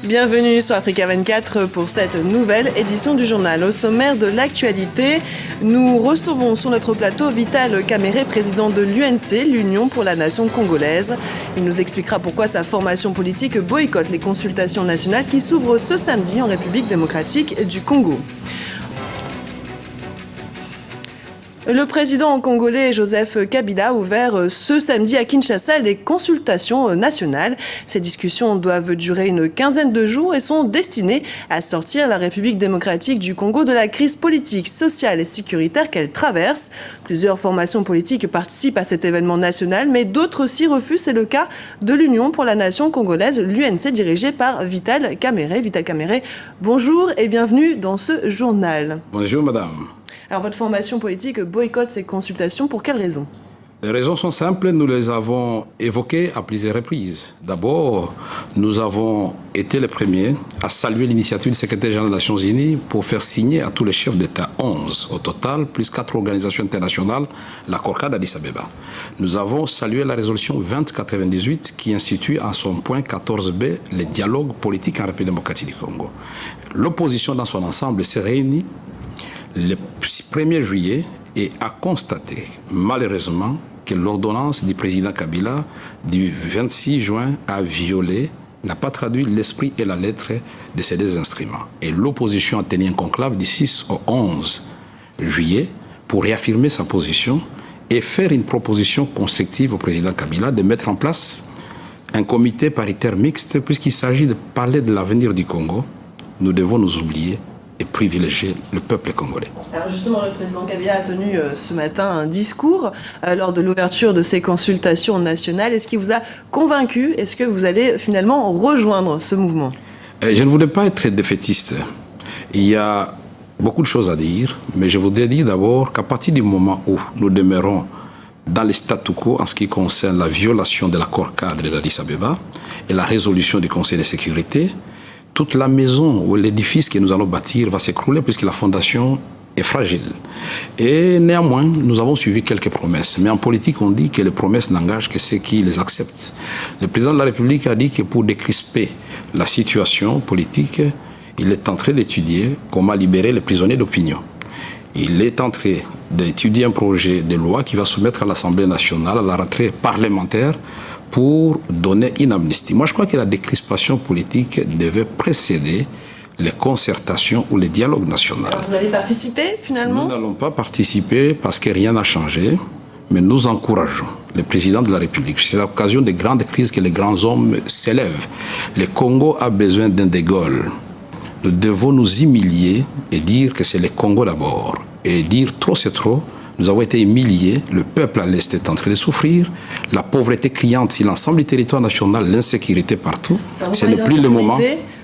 Bienvenue sur Africa 24 pour cette nouvelle édition du journal. Au sommaire de l'actualité, nous recevons sur notre plateau Vital Kamerhe, président de l'UNC, l'Union pour la Nation congolaise. Il nous expliquera pourquoi sa formation politique boycotte les consultations nationales qui s'ouvrent ce samedi en République démocratique du Congo. Le président congolais Joseph Kabila a ouvert ce samedi à Kinshasa les consultations nationales. Ces discussions doivent durer une quinzaine de jours et sont destinées à sortir la République démocratique du Congo de la crise politique, sociale et sécuritaire qu'elle traverse. Plusieurs formations politiques participent à cet événement national, mais d'autres s'y refusent. C'est le cas de l'Union pour la Nation congolaise, l'UNC, dirigée par Vital Kamerhe. Vital Kamerhe, bonjour et bienvenue dans ce journal. Bonjour madame. Alors, votre formation politique boycotte ces consultations. Pour quelles raisons? Les raisons sont simples, nous les avons évoquées à plusieurs reprises. D'abord, nous avons été les premiers à saluer l'initiative du secrétaire général des Nations Unies pour faire signer à tous les chefs d'État, 11 au total, plus 4 organisations internationales, l'accord-cadre d'Addis Abeba. Nous avons salué la résolution 2098 qui institue en son point 14b les dialogues politiques en République démocratique du Congo. L'opposition dans son ensemble s'est réunie le 1er juillet et a constaté malheureusement que l'ordonnance du président Kabila du 26 juin a violé, n'a pas traduit l'esprit et la lettre de ces deux instruments. Et l'opposition a tenu un conclave du 6 au 11 juillet pour réaffirmer sa position et faire une proposition constructive au président Kabila de mettre en place un comité paritaire mixte puisqu'il s'agit de parler de l'avenir du Congo. Nous devons nous oublier et privilégier le peuple congolais. Alors justement, le président Kabila a tenu ce matin un discours lors de l'ouverture de ces consultations nationales. Est-ce qu'il vous a convaincu? Est-ce que vous allez finalement rejoindre ce mouvement? Je ne voudrais pas être défaitiste. Il y a beaucoup de choses à dire, mais je voudrais dire d'abord qu'à partir du moment où nous demeurons dans le statu quo en ce qui concerne la violation de l'accord cadre d'Addis Abeba et la résolution du Conseil de sécurité, toute la maison ou l'édifice que nous allons bâtir va s'écrouler puisque la fondation est fragile. Et néanmoins, nous avons suivi quelques promesses. Mais en politique, on dit que les promesses n'engagent que ceux qui les acceptent. Le président de la République a dit que pour décrisper la situation politique, il est en train d'étudier comment libérer les prisonniers d'opinion. Il est en train d'étudier un projet de loi qui va soumettre à l'Assemblée nationale, à la rentrée parlementaire, pour donner une amnistie. Moi, je crois que la décrispation politique devait précéder les concertations ou les dialogues nationaux. Alors, vous allez participer, finalement? Nous n'allons pas participer parce que rien n'a changé, mais nous encourageons le président de la République. C'est l'occasion des grandes crises que les grands hommes s'élèvent. Le Congo a besoin d'un De Gaulle. Nous devons nous humilier et dire que c'est le Congo d'abord. Et dire trop c'est trop. Nous avons été humiliés, le peuple à l'Est est en train de souffrir, la pauvreté criante sur l'ensemble du territoire national, l'insécurité partout. Ce n'est plus le moment.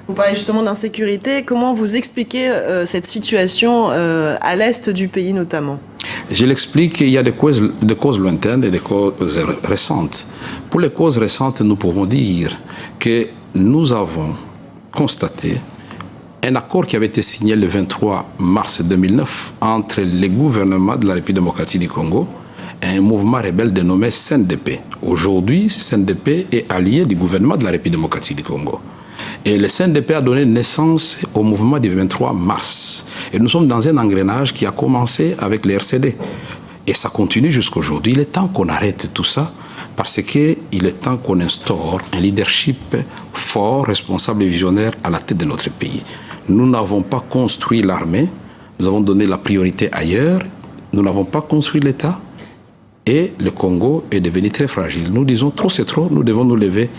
Vous parlez justement d'insécurité. Comment vous expliquez cette situation à l'Est du pays notamment? Je l'explique, il y a des causes lointaines et des causes récentes. Pour les causes récentes, nous pouvons dire que nous avons constaté un accord qui avait été signé le 23 mars 2009 entre le gouvernement de la République démocratique du Congo et un mouvement rebelle dénommé CNDP. Aujourd'hui, CNDP est allié du gouvernement de la République démocratique du Congo. Et le CNDP a donné naissance au mouvement du 23 mars. Et nous sommes dans un engrenage qui a commencé avec les RCD. Et ça continue jusqu'à aujourd'hui. Il est temps qu'on arrête tout ça parce qu'il est temps qu'on instaure un leadership fort, responsable et visionnaire à la tête de notre pays. Nous n'avons pas construit l'armée, nous avons donné la priorité ailleurs, nous n'avons pas construit l'État et le Congo est devenu très fragile. Nous disons trop c'est trop, nous devons nous lever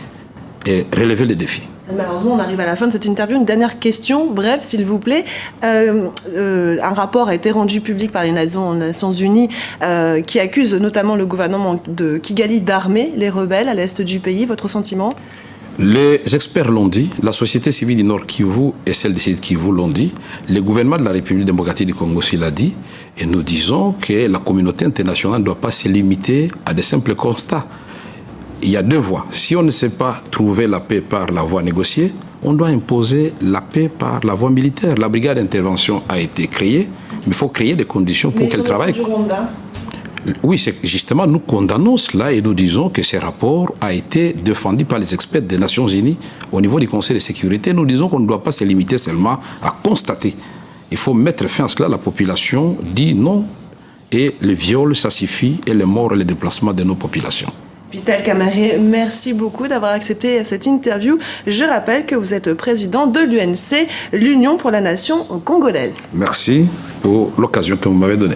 et relever les défis. Malheureusement, on arrive à la fin de cette interview. Une dernière question, bref, s'il vous plaît. Un rapport a été rendu public par les Nations Unies qui accuse notamment le gouvernement de Kigali d'armer les rebelles à l'est du pays. Votre sentiment? Les experts l'ont dit, la société civile du Nord Kivu et celle du Sud Kivu l'ont dit, le gouvernement de la République démocratique du Congo aussi l'a dit, et nous disons que la communauté internationale ne doit pas se limiter à des simples constats. Il y a deux voies. Si on ne sait pas trouver la paix par la voie négociée, on doit imposer la paix par la voie militaire. La brigade d'intervention a été créée, mais il faut créer des conditions pour qu'elle travaille. Oui, c'est justement, nous condamnons cela et nous disons que ce rapport a été défendu par les experts des Nations Unies au niveau du Conseil de sécurité. Nous disons qu'on ne doit pas se limiter seulement à constater. Il faut mettre fin à cela. La population dit non. Et le viol, ça suffit. Et les morts et les déplacements de nos populations. Vital Kamerhe, merci beaucoup d'avoir accepté cette interview. Je rappelle que vous êtes président de l'UNC, l'Union pour la Nation congolaise. Merci pour l'occasion que vous m'avez donnée.